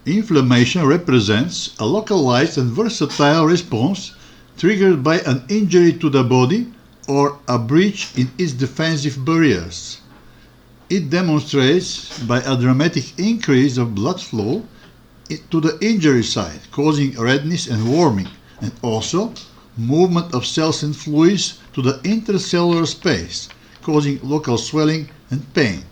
Inflammation represents a localized and versatile response triggered by an injury to the body or a breach in its defensive barriers. It demonstrates by a dramatic increase of blood flow to the injury site, causing redness and warming, and also movement of cells and fluids to the intercellular space, causing local swelling and pain.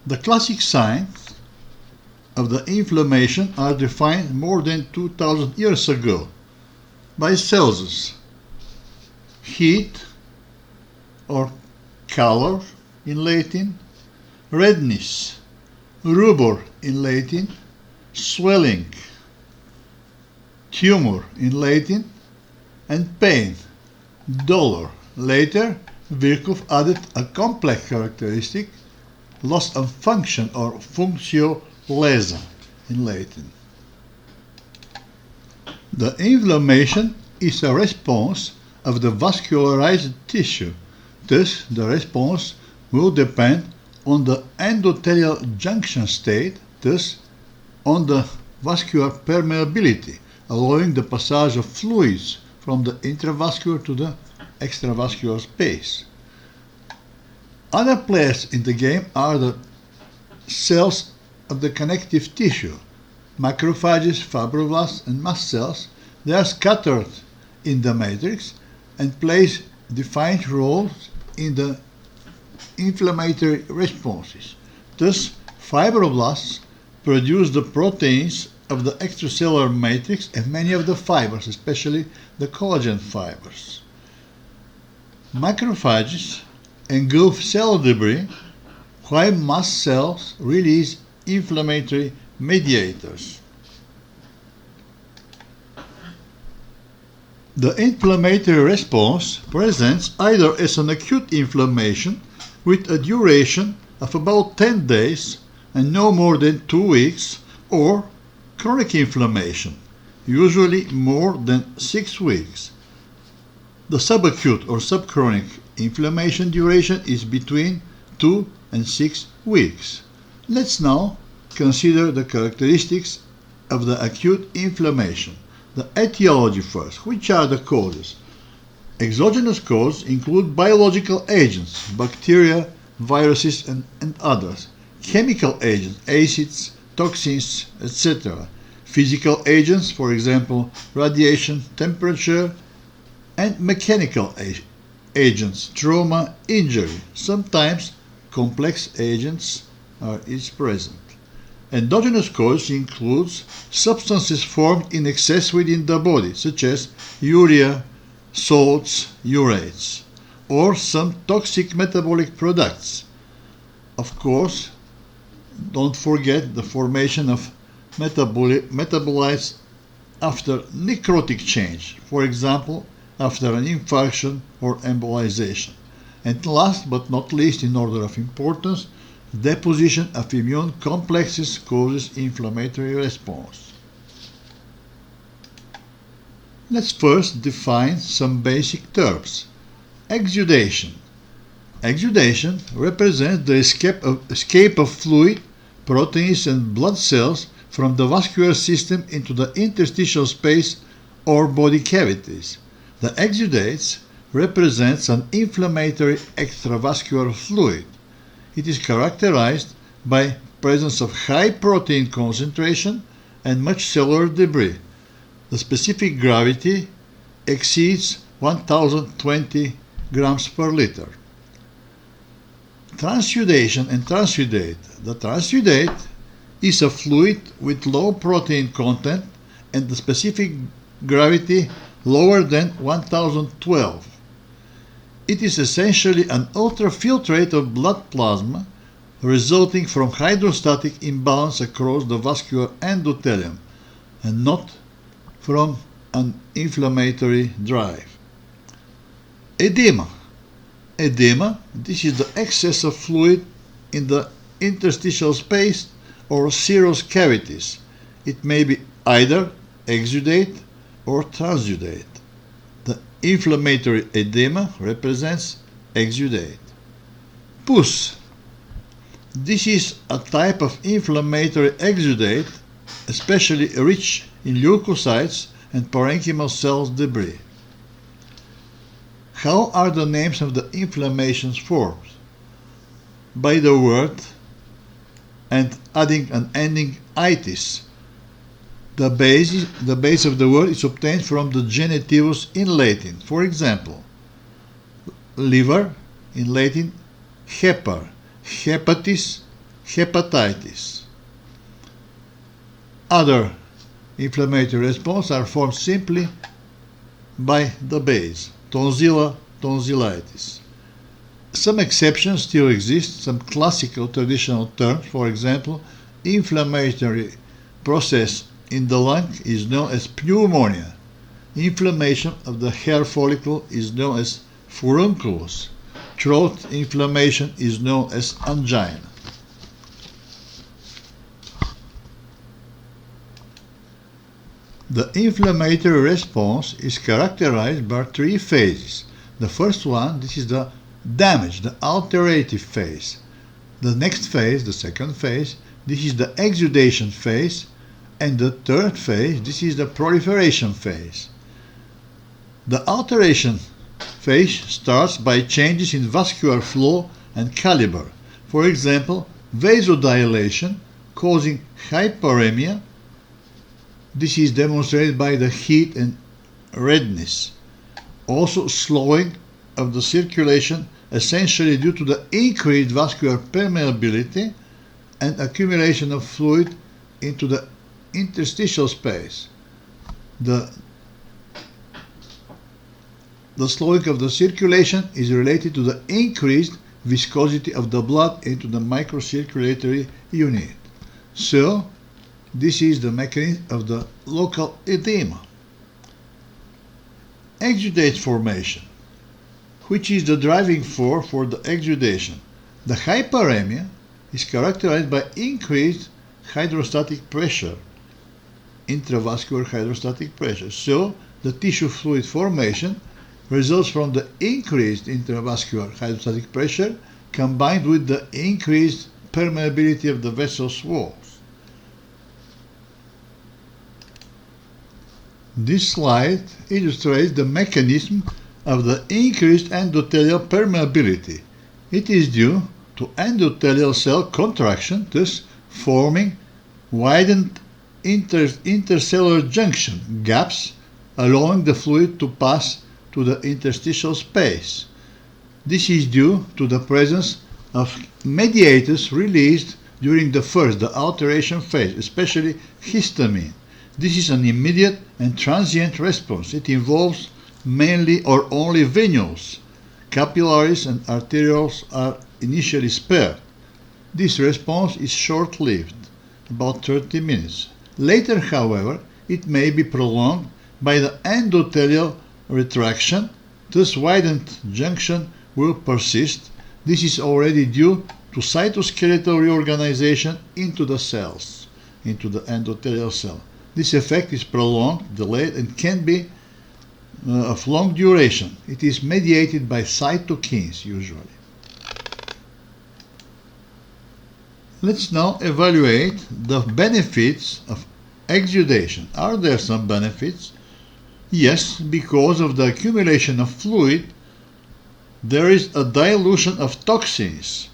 The classic signs of the inflammation are defined more than 2000 years ago by Celsus. Heat or color in Latin, redness, rubor in Latin, swelling, tumor in Latin, and pain, dolor. Later, Virchow added a complex characteristic, loss of function or functio lesa in Latin. The inflammation is a response of the vascularized tissue. Thus, the response will depend on the endothelial junction state, thus on the vascular permeability, allowing the passage of fluids from the intravascular to the extravascular space. Other players in the game are the cells of the connective tissue, macrophages, fibroblasts, and mast cells. They are scattered in the matrix and play defined roles in the inflammatory responses. Thus, fibroblasts produce the proteins of the extracellular matrix and many of the fibers, especially the collagen fibers. Macrophages engulf cell debris, while mast cells release inflammatory mediators. The inflammatory response presents either as an acute inflammation with a duration of about 10 days and no more than 2 weeks, or chronic inflammation, usually more than 6 weeks. The subacute or subchronic inflammation duration is between 2 and 6 weeks. Let's now consider the characteristics of the acute inflammation. The etiology first. Which are the causes? Exogenous causes include biological agents, bacteria, viruses, and others. Chemical agents, acids, toxins, etc. Physical agents, for example, radiation, temperature, and mechanical agents, trauma, injury. Sometimes complex agents is present. Endogenous causes includes substances formed in excess within the body, such as urea, salts, urates, or some toxic metabolic products. Of course, don't forget the formation of metabolites after necrotic change, for example, after an infarction or embolization. And last but not least, in order of importance, deposition of immune complexes causes inflammatory response. Let's first define some basic terms. Exudation. Exudation represents the escape of fluid, proteins, and blood cells from the vascular system into the interstitial space or body cavities. The exudates represents an inflammatory extravascular fluid. It is characterized by presence of high protein concentration and much cellular debris. The specific gravity exceeds 1020 grams per liter. Transudation and transudate. The transudate is a fluid with low protein content and the specific gravity lower than 1012. It is essentially an ultrafiltrate of blood plasma resulting from hydrostatic imbalance across the vascular endothelium and not from an inflammatory drive. Edema. Edema, this is the excess of fluid in the interstitial space or serous cavities. It may be either exudate or transudate. The inflammatory edema represents exudate. Pus. This is a type of inflammatory exudate, especially rich in leukocytes and parenchymal cells debris. How are the names of the inflammations formed? By the word and adding an ending itis. The base of the word is obtained from the genitivus in Latin. For example, liver in Latin, hepar, hepatis, hepatitis. Other inflammatory responses are formed simply by the base, tonsilla, tonsillitis. Some exceptions still exist, some classical traditional terms. For example, inflammatory process in the lung is known as pneumonia. Inflammation of the hair follicle is known as furunculus. Throat inflammation is known as angina. The inflammatory response is characterized by three phases. The first one, this is the damage, the alterative phase. The next phase, the second phase, this is the exudation phase. And the third phase, this is the proliferation phase. The alteration phase starts by changes in vascular flow and caliber. For example, vasodilation causing hyperemia. This is demonstrated by the heat and redness. Also slowing of the circulation, essentially due to the increased vascular permeability and accumulation of fluid into the interstitial space. The slowing of the circulation is related to the increased viscosity of the blood into the microcirculatory unit. So, this is the mechanism of the local edema. Exudate formation. Which is the driving force for the exudation? The hyperemia is characterized by increased hydrostatic pressure, intravascular hydrostatic pressure. So, the tissue fluid formation results from the increased intravascular hydrostatic pressure combined with the increased permeability of the vessel's walls. This slide illustrates the mechanism of the increased endothelial permeability. It is due to endothelial cell contraction, thus forming widened intercellular junction gaps, allowing the fluid to pass to the interstitial space. This is due to the presence of mediators released during the alteration phase, especially histamine. This is an immediate and transient response. It involves mainly or only venules. Capillaries and arterioles are initially spared. This response is short-lived, about 30 minutes. Later, however, it may be prolonged by the endothelial retraction, thus widened junction will persist. This is already due to cytoskeletal reorganization into the cells, into the endothelial cell. This effect is prolonged, delayed, and can be of long duration. It is mediated by cytokines usually. Let's now evaluate the benefits of exudation. Are there some benefits? Yes, because of the accumulation of fluid, there is a dilution of toxins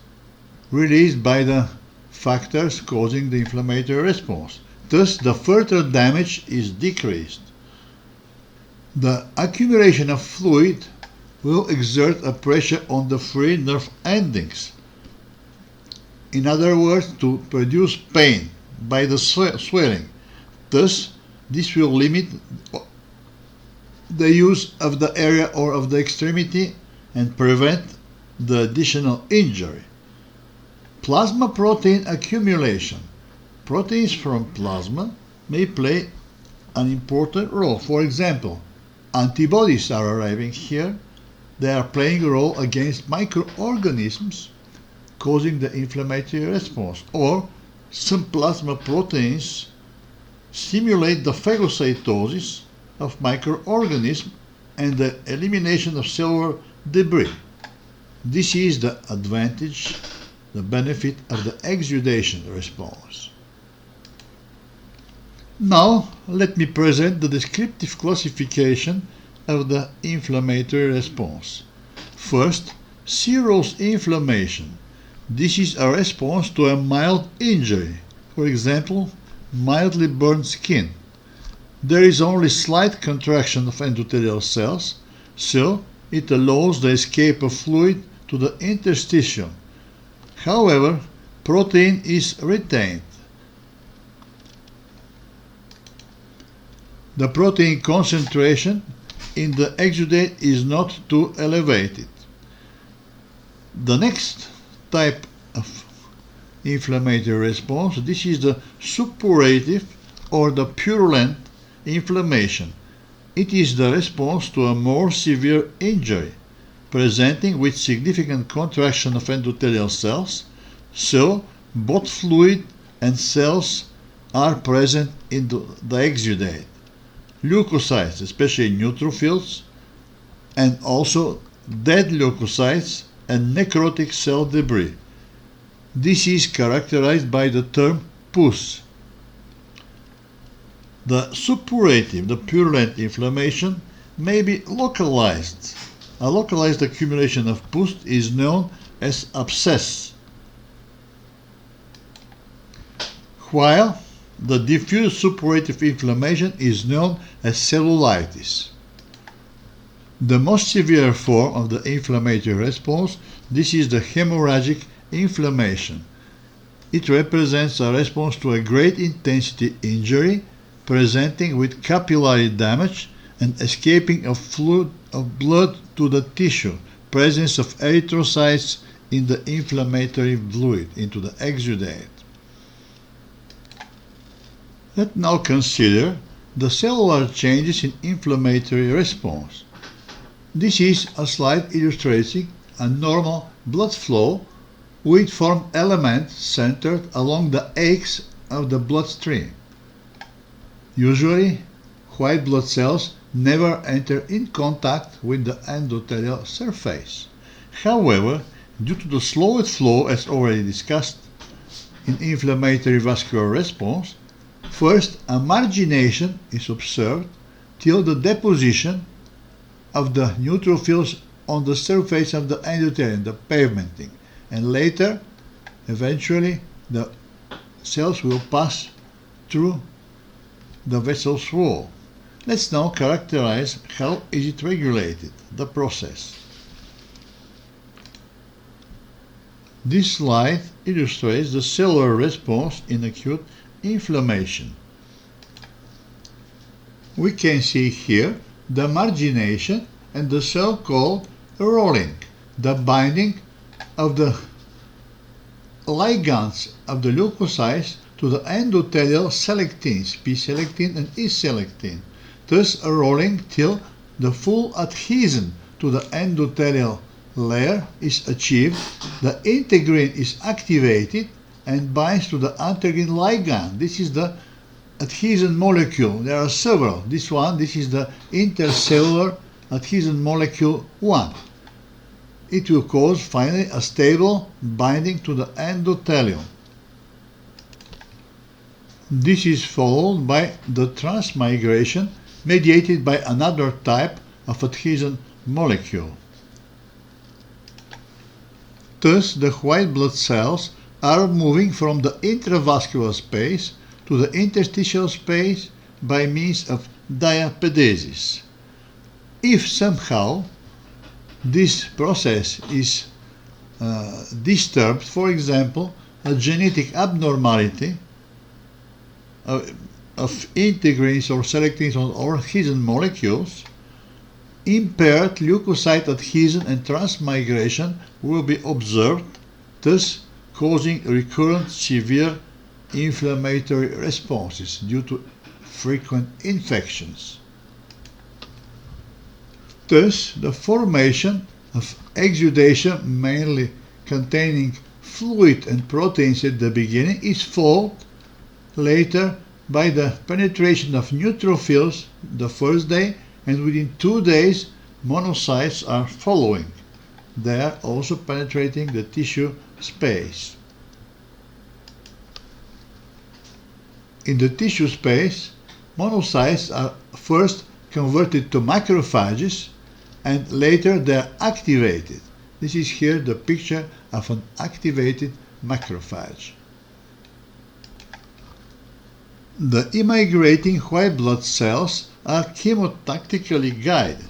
released by the factors causing the inflammatory response. Thus, the further damage is decreased. The accumulation of fluid will exert a pressure on the free nerve endings. In other words, to produce pain by the swelling. Thus, this will limit the use of the area or of the extremity and prevent the additional injury. Plasma protein accumulation. Proteins from plasma may play an important role. For example, antibodies are arriving here. They are playing a role against microorganisms causing the inflammatory response. Or some plasma proteins stimulate the phagocytosis of microorganisms and the elimination of cellular debris. This is the advantage the benefit of the exudation response. Now, let me present the descriptive classification of the inflammatory response. First, Seros inflammation. This is a response to a mild injury, for example, mildly burned skin. There is only slight contraction of endothelial cells, so it allows the escape of fluid to the interstitium. However, protein is retained. The protein concentration in the exudate is not too elevated. The next type of inflammatory response, this is the suppurative or the purulent inflammation. It is the response to a more severe injury, presenting with significant contraction of endothelial cells, so both fluid and cells are present in the exudate. Leukocytes, especially neutrophils, and also dead leukocytes and necrotic cell debris. This is characterized by the term pus. The suppurative, the purulent inflammation may be localized. A localized accumulation of pus is known as abscess, while the diffuse suppurative inflammation is known as cellulitis. The most severe form of the inflammatory response, this is the hemorrhagic inflammation. It represents a response to a great intensity injury, presenting with capillary damage and escaping of fluid of blood to the tissue, presence of erythrocytes in the inflammatory fluid, into the exudate. Let's now consider the cellular changes in inflammatory response. This is a slide illustrating a normal blood flow with formed elements centered along the axis of the bloodstream. Usually, white blood cells never enter in contact with the endothelial surface. However, due to the slowed flow, as already discussed in inflammatory vascular response, first a margination is observed till the deposition of the neutrophils on the surface of the endothelium, the pavementing, and later, eventually, the cells will pass through the vessel's wall. Let's now characterize how is it regulated, the process. This slide illustrates the cellular response in acute inflammation. We can see here the margination and the so-called rolling, the binding of the ligands of the leukocytes to the endothelial selectins, P-selectin and E-selectin, thus a rolling till the full adhesion to the endothelial layer is achieved, the integrin is activated and binds to the antigen ligand. This is the adhesion molecule. There are several. This is the intercellular adhesion molecule 1. It will cause finally a stable binding to the endothelium. This is followed by the transmigration mediated by another type of adhesion molecule. Thus, the white blood cells are moving from the intravascular space to the interstitial space by means of diapedesis. If somehow this process is disturbed, for example, a genetic abnormality of integrins or selectins or adhesion molecules, impaired leukocyte adhesion and transmigration will be observed, thus causing recurrent severe inflammatory responses due to frequent infections. Thus, the formation of exudation, mainly containing fluid and proteins at the beginning, is followed later by the penetration of neutrophils the first day, and within 2 days monocytes are following. they are also penetrating the tissue space. In the tissue space, monocytes are first converted to macrophages and later they are activated. This is here the picture of an activated macrophage. The immigrating white blood cells are chemotactically guided.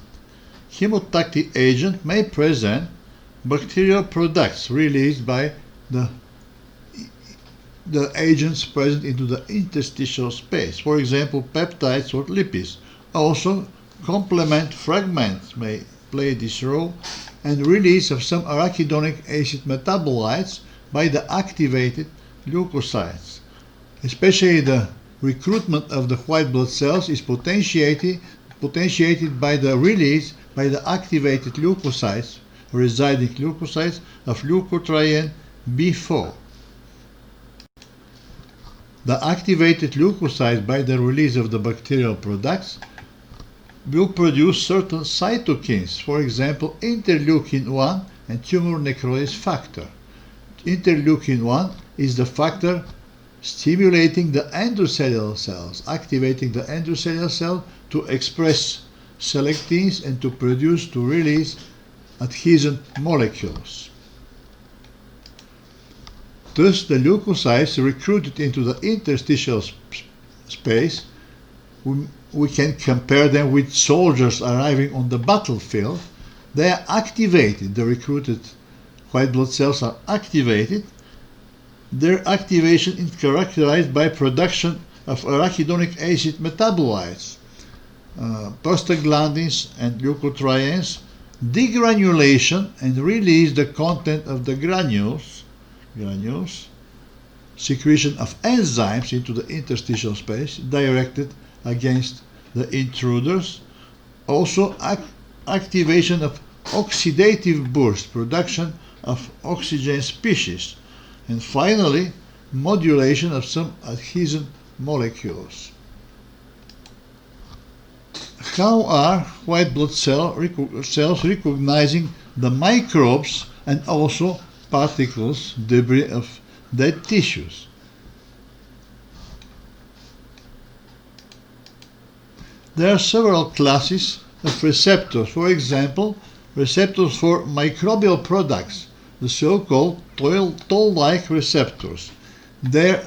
Chemotactic agent may present bacterial products released by the agents present into the interstitial space. For example, peptides or lipids. Also, complement fragments may play this role, and release of some arachidonic acid metabolites by the activated leukocytes. Especially the recruitment of the white blood cells is potentiated by the release by the activated leukocytes, residing leukocytes of leukotriene B4. The activated leukocytes, by the release of the bacterial products, will produce certain cytokines, for example, interleukin-1 and tumor necrosis factor. Interleukin-1 is the factor stimulating the endothelial cells, activating the endothelial cell to express selectins and to release adhesion molecules. Thus, the leukocytes recruited into the interstitial space, we can compare them with soldiers arriving on the battlefield. They are activated. The recruited white blood cells are activated. Their activation is characterized by production of arachidonic acid metabolites, prostaglandins and leukotrienes, degranulation and release the content of the granules, secretion of enzymes into the interstitial space directed against the intruders, also activation of oxidative burst, production of oxygen species, and finally modulation of some adhesion molecules. How are white blood cells recognizing the microbes and also particles, debris of dead tissues? There are several classes of receptors. For example, receptors for microbial products, the so-called toll-like receptors. There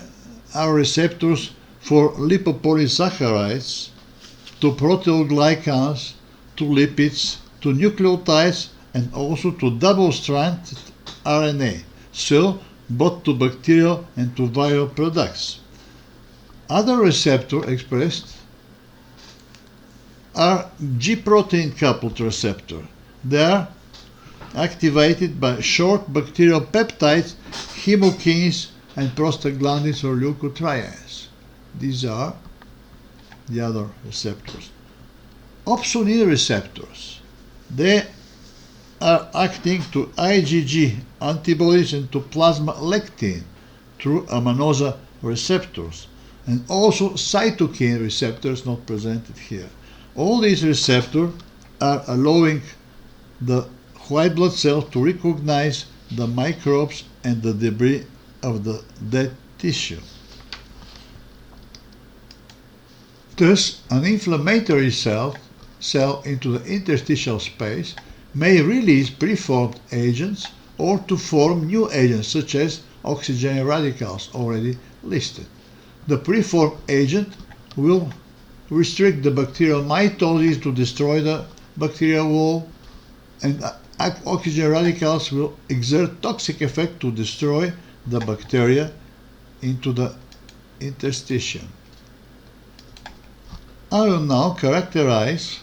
are receptors for lipopolysaccharides, to proteoglycans, to lipids, to nucleotides, and also to double-stranded RNA, so both to bacterial and to viral products. Other receptors expressed are G-protein coupled receptors. They are activated by short bacterial peptides, chemokines, and prostaglandins or leukotrienes. These are the other receptors. Opsonin receptors. They are acting to IgG antibodies and to plasma lectin through amanosa receptors, and also cytokine receptors not presented here. All these receptors are allowing the white blood cells to recognize the microbes and the debris of the dead tissue. Thus, an inflammatory cell into the interstitial space may release preformed agents or to form new agents such as oxygen radicals already listed. The preformed agent will restrict the bacterial mitosis to destroy the bacterial wall, and oxygen radicals will exert toxic effect to destroy the bacteria into the interstitium. I will now characterize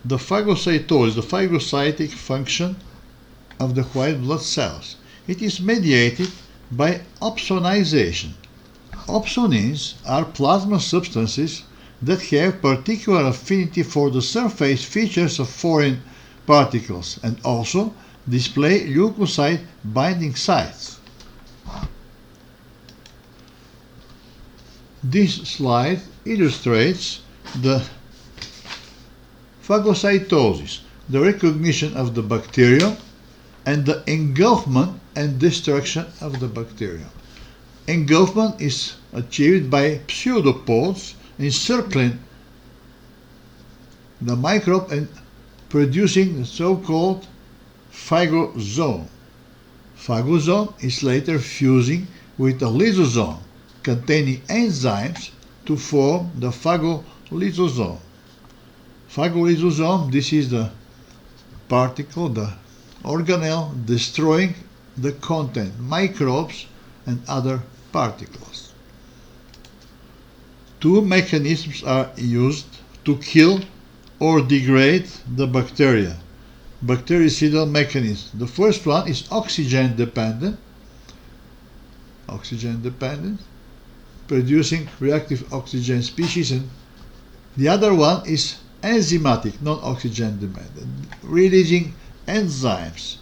the phagocytosis, the phagocytic function of the white blood cells. It is mediated by opsonization. Opsonins are plasma substances that have particular affinity for the surface features of foreign particles and also display leukocyte binding sites. This slide illustrates the phagocytosis, the recognition of the bacterium and the engulfment and destruction of the bacterium. Engulfment is achieved by pseudopods encircling the microbe and producing the so-called phagosome. Phagosome is later fusing with a lysosome containing enzymes to form the phagolysosome. Phagolysosome, this is the particle, the organelle destroying the content, microbes and other particles. Two mechanisms are used to kill or degrade the bacteria. Bactericidal mechanism. The first one is oxygen dependent, producing reactive oxygen species, and the other one is enzymatic, non-oxygen dependent, releasing enzymes.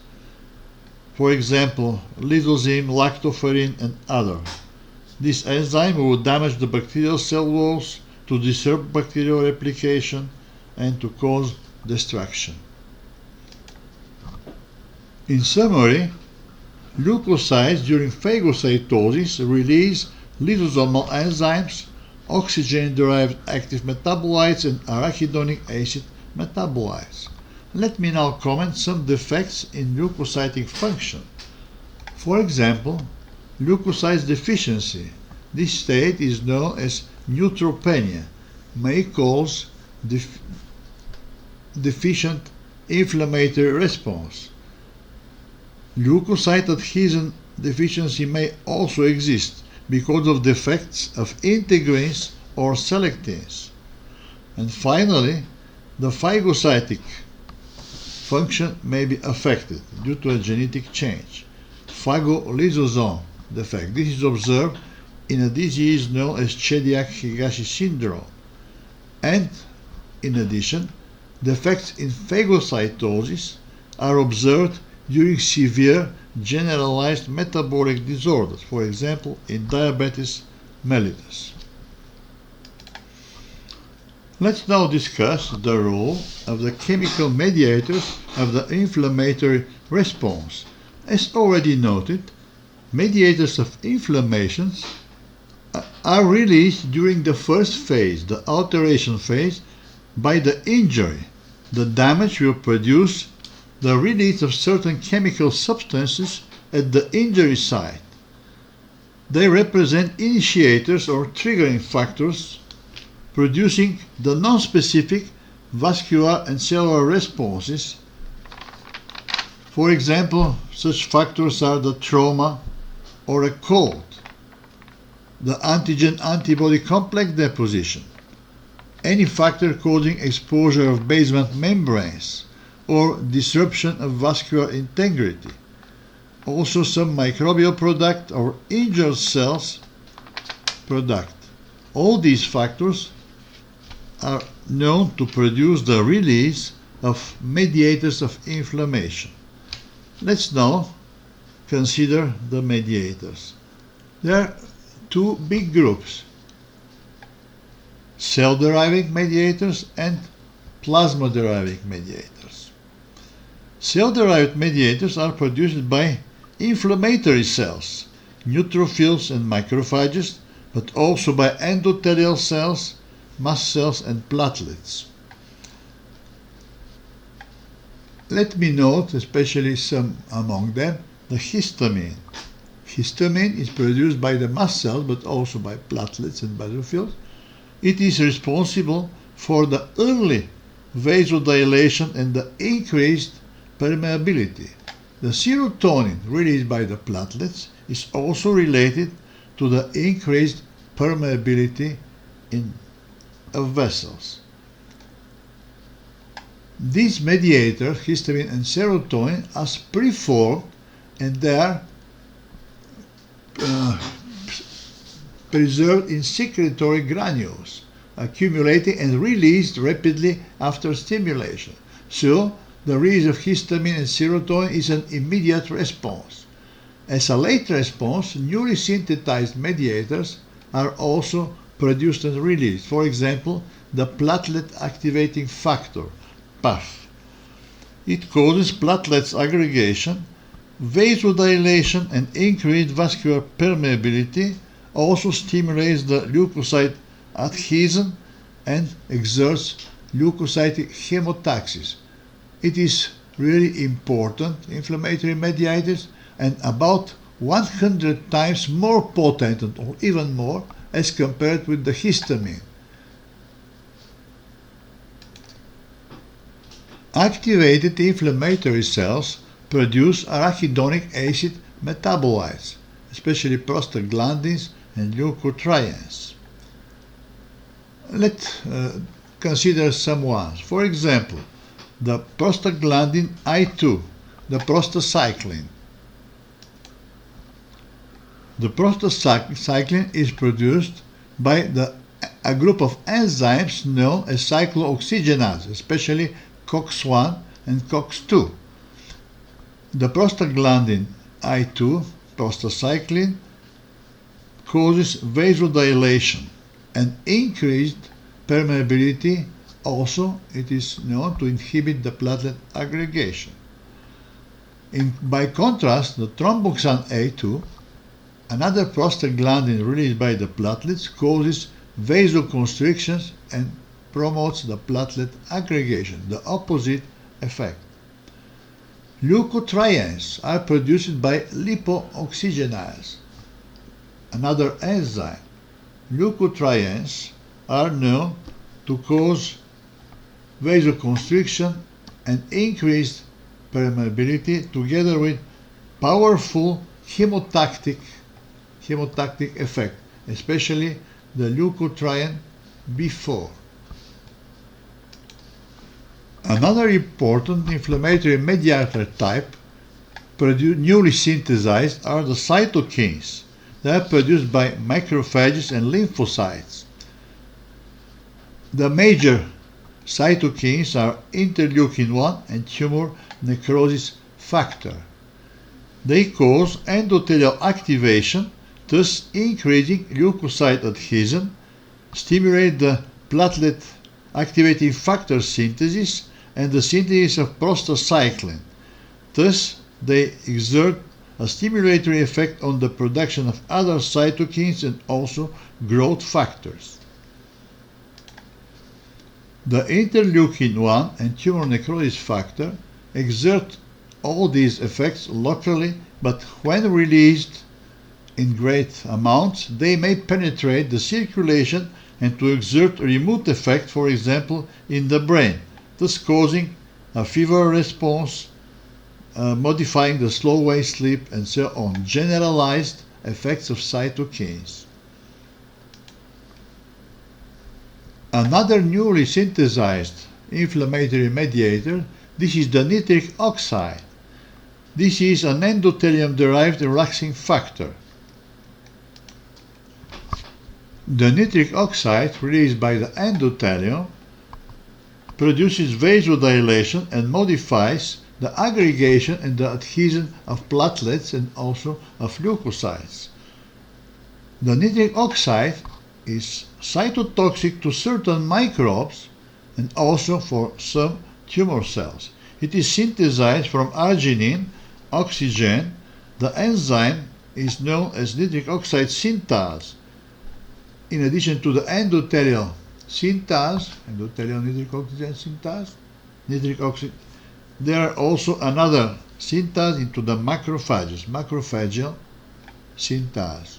For example, lysozyme, lactoferrin, and other. This enzyme will damage the bacterial cell walls to disrupt bacterial replication and to cause destruction. In summary, leukocytes during phagocytosis release lysosomal enzymes, oxygen-derived active metabolites, and arachidonic acid metabolites. Let me now comment some defects in leukocytic function. For example, leukocyte deficiency. This state is known as neutropenia, may cause deficient inflammatory response. Leukocyte adhesion deficiency may also exist because of defects of integrins or selectins. And finally, the phagocytic function may be affected due to a genetic change, phagolysosome defect. This is observed in a disease known as Chediak-Higashi syndrome. And in addition, defects in phagocytosis are observed during severe generalized metabolic disorders, for example, in diabetes mellitus. Let's now discuss the role of the chemical mediators of the inflammatory response. As already noted, mediators of inflammation are released during the first phase, the alteration phase, by the injury. The damage will produce the release of certain chemical substances at the injury site. They represent initiators or triggering factors producing the non-specific vascular and cellular responses. For example, such factors are the trauma or a cold, the antigen-antibody complex deposition, any factor causing exposure of basement membranes, or disruption of vascular integrity. Also some microbial product or injured cells product. All these factors are known to produce the release of mediators of inflammation. Let's now consider the mediators. There are two big groups: cell-deriving mediators and plasma-deriving mediators. Cell-derived mediators are produced by inflammatory cells, neutrophils and macrophages, but also by endothelial cells, mast cells and platelets. Let me note, especially some among them, the histamine. Histamine is produced by the mast cells, but also by platelets and basophils. It is responsible for the early vasodilation and the increased permeability. The serotonin released by the platelets is also related to the increased permeability of vessels. These mediators, histamine and serotonin, are preformed and they are preserved in secretory granules, accumulating and released rapidly after stimulation. So, the release of histamine and serotonin is an immediate response. As a late response, newly synthesized mediators are also produced and released. For example, the platelet activating factor, PAF. It causes platelets aggregation, vasodilation, and increased vascular permeability, also stimulates the leukocyte adhesion and exerts leukocytic chemotaxis. It is really important inflammatory mediators and about 100 times more potent or even more as compared with the histamine. Activated inflammatory cells produce arachidonic acid metabolites, especially prostaglandins and leukotrienes. Let's consider some ones. For example, the prostaglandin I2, the prostacyclin. The prostacyclin is produced by a group of enzymes known as cyclooxygenases, especially COX-1 and COX-2. The prostaglandin I2, prostacyclin, causes vasodilation and increased permeability. Also, it is known to inhibit the platelet aggregation. By contrast, the thromboxane A2, another prostaglandin released by the platelets, causes vasoconstrictions and promotes the platelet aggregation, the opposite effect. Leukotrienes are produced by lipooxygenase, another enzyme. Leukotrienes are known to cause vasoconstriction and increased permeability together with powerful chemotactic effect, especially the leukotriene B4. Another important inflammatory mediator type newly synthesized are the cytokines. They are produced by macrophages and lymphocytes. The major cytokines are interleukin-1 and tumor necrosis factor. They cause endothelial activation, thus increasing leukocyte adhesion, stimulate the platelet activating factor synthesis and the synthesis of prostacyclin. Thus, they exert a stimulatory effect on the production of other cytokines and also growth factors. The interleukin-1 and tumor necrosis factor exert all these effects locally, but when released in great amounts, they may penetrate the circulation and to exert a remote effect, for example, in the brain, thus causing a fever response, modifying the slow wave sleep, and so on. Generalized effects of cytokines. Another newly synthesized inflammatory mediator, this is the nitric oxide. This is an endothelium-derived relaxing factor. The nitric oxide released by the endothelium produces vasodilation and modifies the aggregation and the adhesion of platelets and also of leukocytes. The nitric oxide is cytotoxic to certain microbes and also for some tumor cells. It is synthesized from arginine, oxygen. The enzyme is known as nitric oxide synthase. In addition to the endothelial synthase, endothelial nitric oxide synthase, nitric oxide, there are also another synthase into the macrophages, macrophageal synthase.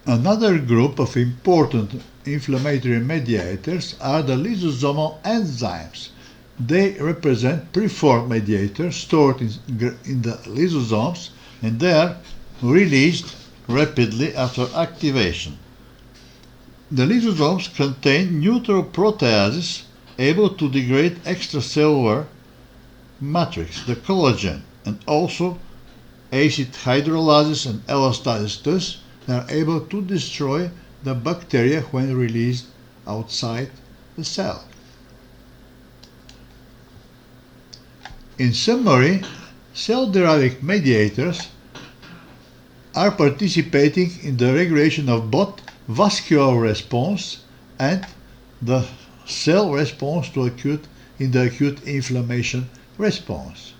Another group of important inflammatory mediators are the lysosomal enzymes. They represent preformed mediators stored in the lysosomes, and they are released rapidly after activation. The lysosomes contain neutral proteases able to degrade extracellular matrix, the collagen, and also acid hydrolases and elastases. Thus, they are able to destroy the bacteria when released outside the cell. In summary, cell-deriving mediators are participating in the regulation of both vascular response and the cell response to acute in the acute inflammation response.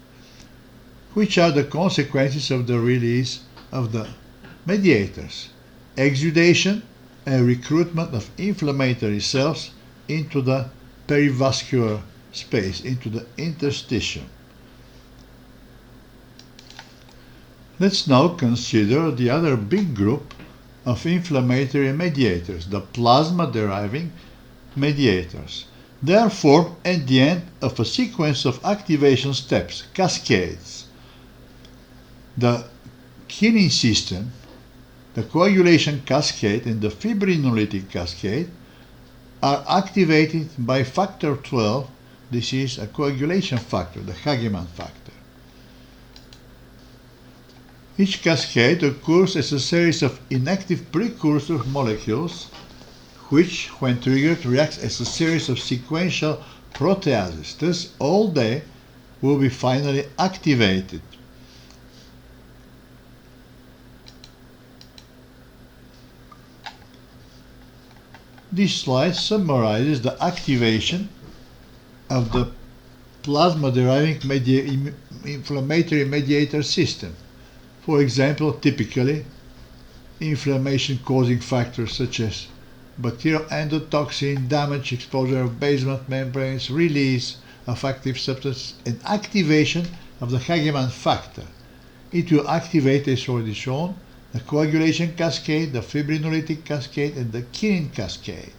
Which are the consequences of the release of the mediators? Exudation and recruitment of inflammatory cells into the perivascular space, into the interstitium. Let's now consider the other big group of inflammatory mediators, the plasma-deriving mediators. They are formed at the end of a sequence of activation steps, cascades. The kinin system, the coagulation cascade, and the fibrinolytic cascade are activated by factor 12. This is a coagulation factor, the Hagemann factor. Each cascade occurs as a series of inactive precursor molecules which, when triggered, reacts as a series of sequential proteases. Thus, all they will be finally activated. This slide summarizes the activation of the plasma-deriving inflammatory mediator system. For example, typically, inflammation-causing factors such as bacterial endotoxin, damage, exposure of basement membranes, release of active substances, and activation of the Hagemann factor. It will activate, as already shown, the coagulation cascade, the fibrinolytic cascade, and the kinin cascade.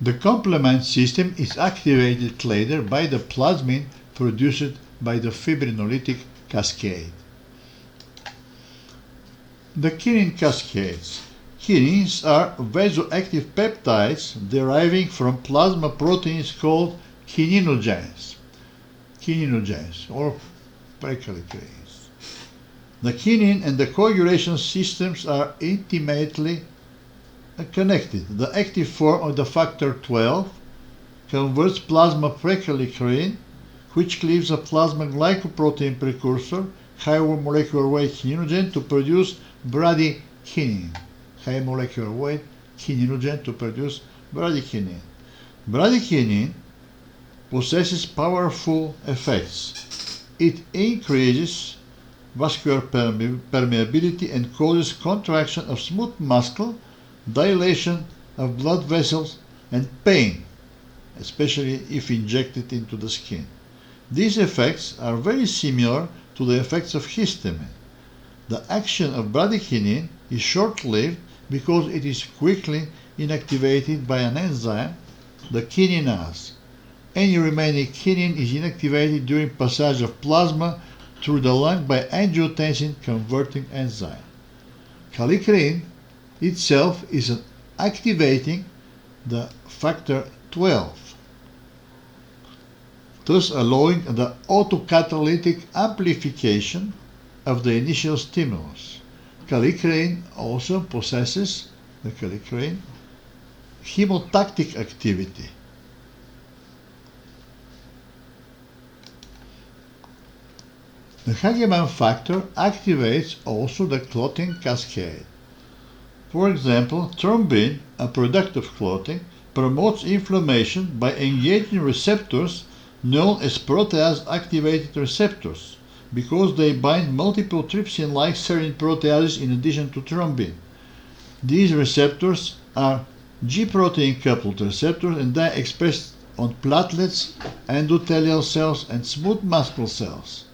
The complement system is activated later by the plasmin produced by the fibrinolytic cascade. The kinin cascades. Kinins are vasoactive peptides deriving from plasma proteins called kininogens or prekallikreins. The kinin and the coagulation systems are intimately connected. The active form of the factor 12 converts plasma prekallikrein, which cleaves a plasma glycoprotein precursor, high molecular weight kininogen, to produce bradykinin. High molecular weight kininogen to produce bradykinin. Bradykinin possesses powerful effects. It increases vascular permeability and causes contraction of smooth muscle, dilation of blood vessels, and pain, especially if injected into the skin. These effects are very similar to the effects of histamine. The action of bradykinin is short-lived because it is quickly inactivated by an enzyme, the kininase. Any remaining kinin is inactivated during passage of plasma through the lung by angiotensin-converting enzyme. Kallikrein itself is activating the factor 12, thus allowing the autocatalytic amplification of the initial stimulus. Kallikrein also possesses, the kallikrein, chemotactic activity. The Hagemann factor activates also the clotting cascade. For example, thrombin, a product of clotting, promotes inflammation by engaging receptors known as protease-activated receptors because they bind multiple trypsin-like serine proteases in addition to thrombin. These receptors are G-protein-coupled receptors and they are expressed on platelets, endothelial cells, and smooth muscle cells.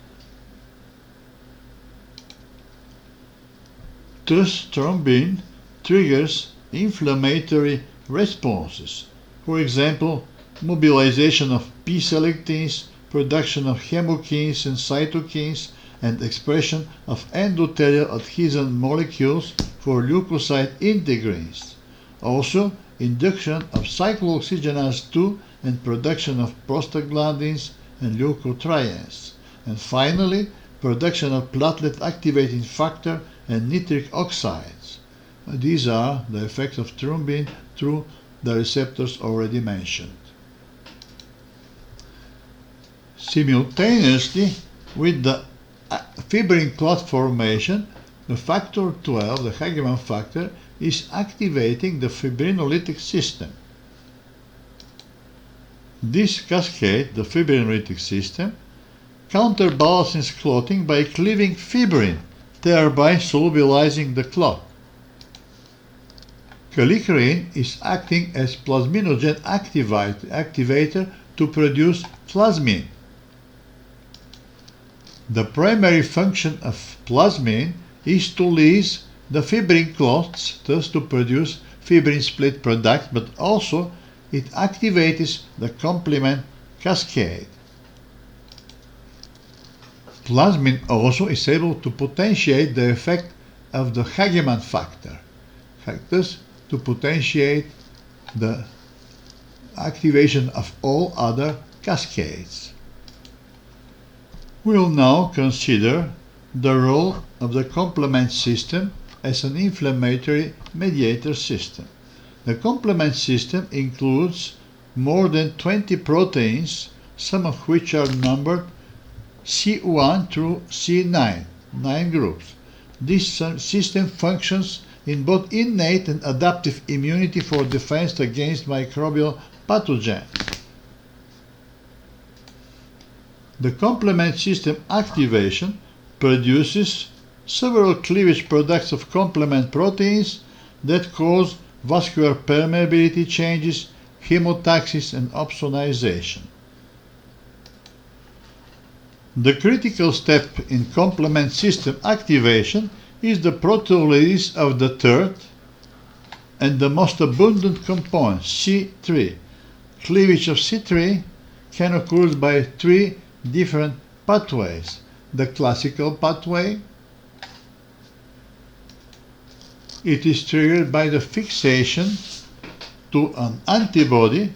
Thus, thrombin triggers inflammatory responses. For example, mobilization of P-selectins, production of chemokines and cytokines, and expression of endothelial adhesion molecules for leukocyte integrins. Also, induction of cyclooxygenase 2 and production of prostaglandins and leukotrienes. And finally, production of platelet activating factor and nitric oxides. These are the effects of thrombin through the receptors already mentioned. Simultaneously with the fibrin clot formation, the factor 12, the Hagemann factor, is activating the fibrinolytic system. This cascade, the fibrinolytic system, counterbalances clotting by cleaving fibrin, thereby solubilizing the clot. Kallikrein is acting as plasminogen activator to produce plasmin. The primary function of plasmin is to lyse the fibrin clots, thus to produce fibrin split products, but also it activates the complement cascade. Plasmin also is able to potentiate the effect of the Hagemann factor, thus to potentiate the activation of all other cascades. We will now consider the role of the complement system as an inflammatory mediator system. The complement system includes more than 20 proteins, some of which are numbered C1 through C9, 9 groups. This system functions in both innate and adaptive immunity for defense against microbial pathogens. The complement system activation produces several cleavage products of complement proteins that cause vascular permeability changes, chemotaxis, and opsonization. The critical step in complement system activation is the proteolysis of the third and the most abundant component, C3. Cleavage of C3 can occur by 3 different pathways. The classical pathway, it is triggered by the fixation to an antibody.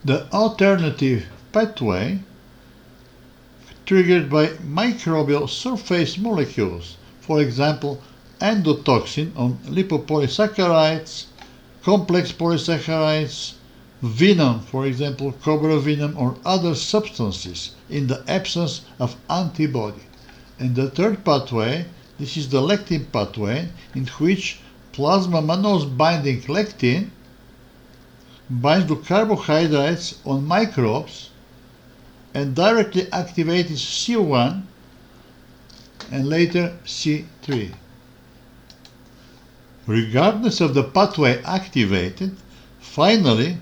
The alternative pathway, triggered by microbial surface molecules, for example, endotoxin on lipopolysaccharides, complex polysaccharides, venom, for example, cobra venom or other substances in the absence of antibody. And the third pathway, this is the lectin pathway, in which plasma mannose binding lectin binds to carbohydrates on microbes and directly activates C1 and later C3. Regardless of the pathway activated, finally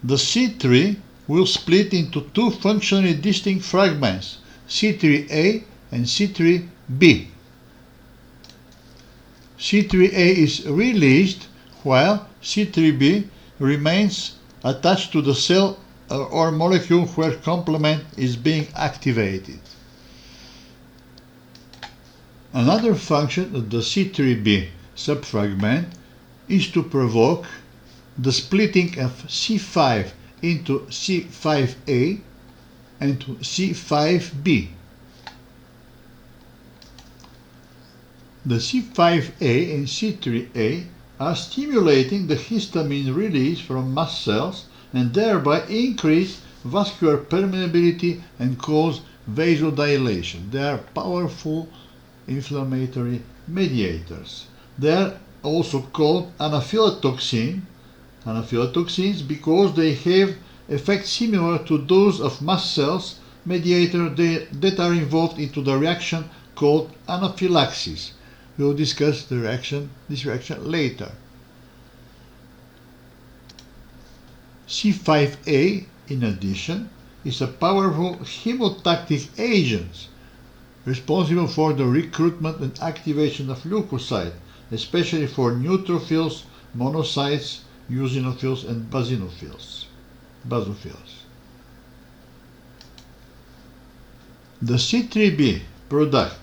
the C3 will split into 2 functionally distinct fragments, C3a and C3b. C3a is released while C3b remains attached to the cell or molecule where complement is being activated. Another function of the C3b subfragment is to provoke the splitting of C5 into C5a and to C5b. The C5a and C3a are stimulating the histamine release from mast cells and thereby increase vascular permeability and cause vasodilation. They are powerful inflammatory mediators. They are also called anaphylatoxins because they have effects similar to those of mast cells mediators that are involved into the reaction called anaphylaxis. We will discuss this reaction later. C5a, in addition, is a powerful chemotactic agent responsible for the recruitment and activation of leukocytes, especially for neutrophils, monocytes, eosinophils, and basophils. The C3b product,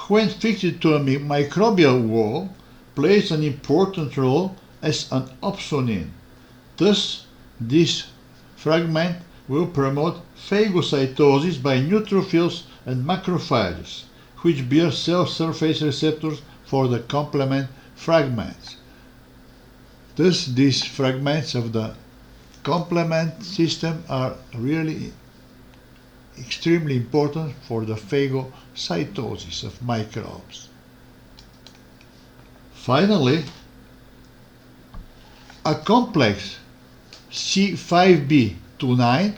when fixed to a microbial wall, plays an important role as an opsonin. Thus, this fragment will promote phagocytosis by neutrophils and macrophages, which bear cell surface receptors for the complement fragments. Thus, these fragments of the complement system are really extremely important for the phagocytosis of microbes. Finally, a complex C5b29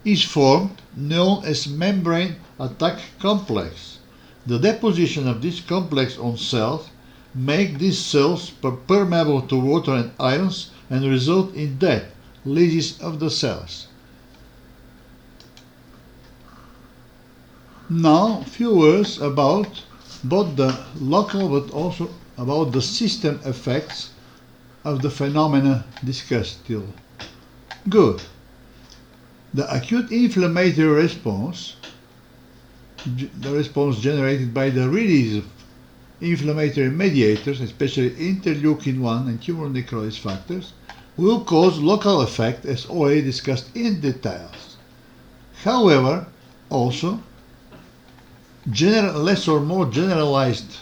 is formed, known as membrane attack complex. The deposition of this complex on cells make these cells permeable to water and ions and result in death, lysis of the cells. Now, few words about both the local but also about the system effects of the phenomena discussed till. Good. The acute inflammatory response, the response generated by the release of inflammatory mediators, especially interleukin-1 and tumor necrosis factors, will cause local effect as already discussed in details. However, also, less or more generalized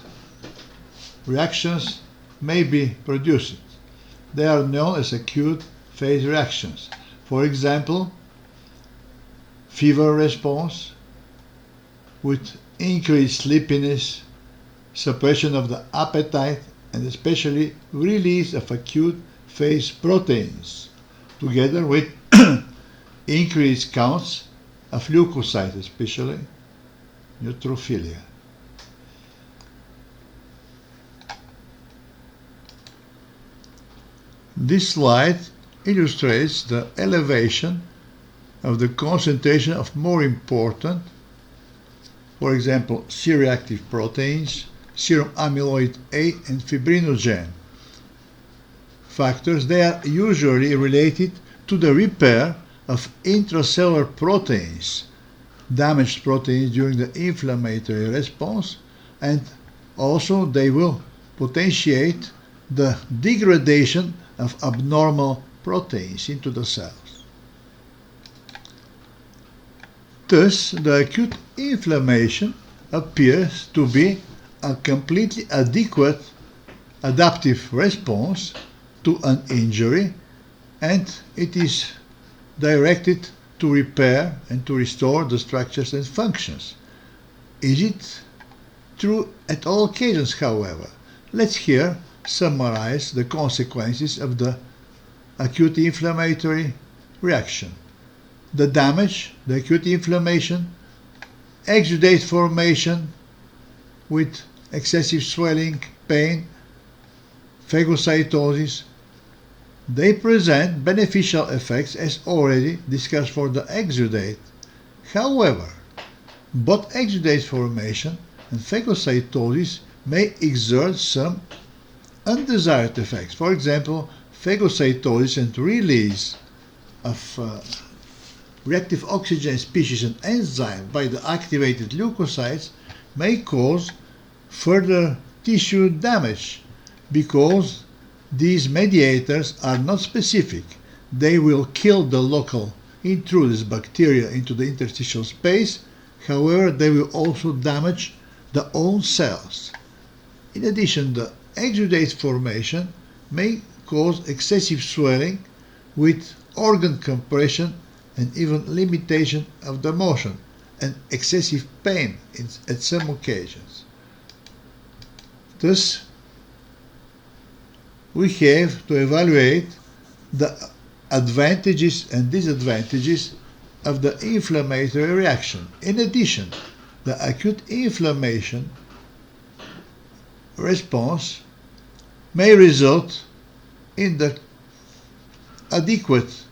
reactions may be produced. They are known as acute phase reactions. For example, fever response with increased sleepiness, suppression of the appetite, and especially release of acute phase proteins, together with increased counts of leukocytes, especially neutrophilia. This slide illustrates the elevation of the concentration of more important, for example, C-reactive proteins, serum amyloid A, and fibrinogen factors. They are usually related to the repair of intracellular proteins, damaged proteins during the inflammatory response, and also they will potentiate the degradation of abnormal proteins into the cells. Thus, the acute inflammation appears to be a completely adequate adaptive response to an injury, and it is directed to repair and to restore the structures and functions. Is it true at all occasions, however? Let's here summarize the consequences of the acute inflammatory reaction. The damage, the acute inflammation, exudate formation with excessive swelling, pain, phagocytosis. They present beneficial effects as already discussed for the exudate. However, both exudate formation and phagocytosis may exert some undesired effects. For example, phagocytosis and release of reactive oxygen species and enzyme by the activated leukocytes may cause further tissue damage because these mediators are not specific. They will kill the local intruders, bacteria, into the interstitial space. However, they will also damage the own cells. In addition, the exudate formation may cause excessive swelling with organ compression and even limitation of the motion and excessive pain at some occasions. Thus, we have to evaluate the advantages and disadvantages of the inflammatory reaction. In addition, the acute inflammation response may result in the adequate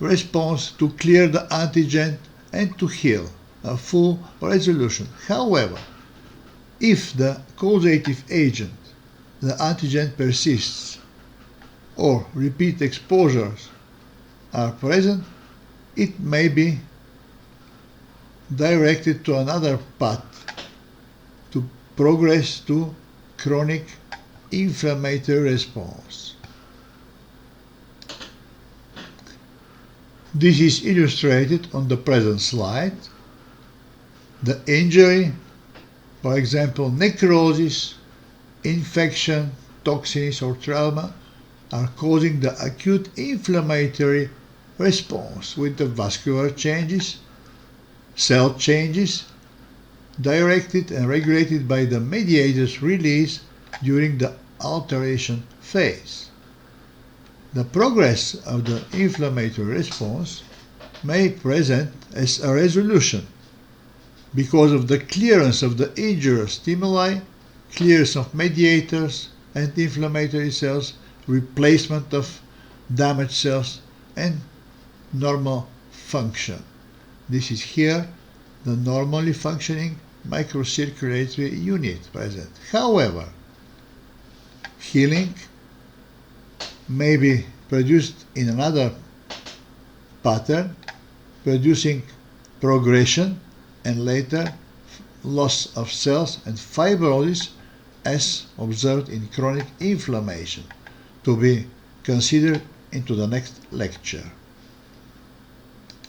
response to clear the antigen and to heal a full resolution. However, if the causative agent, the antigen, persists or repeat exposures are present, it may be directed to another path to progress to chronic inflammatory response. This is illustrated on the present slide. The injury, for example, necrosis, infection, toxins, or trauma, are causing the acute inflammatory response with the vascular changes, cell changes, directed and regulated by the mediators release during the alteration phase. The progress of the inflammatory response may present as a resolution because of the clearance of the injurious stimuli, clearance of mediators and inflammatory cells, replacement of damaged cells, and normal function. This is here the normally functioning microcirculatory unit present. However, healing may be produced in another pattern, producing progression and later loss of cells and fibrosis as observed in chronic inflammation, to be considered into the next lecture.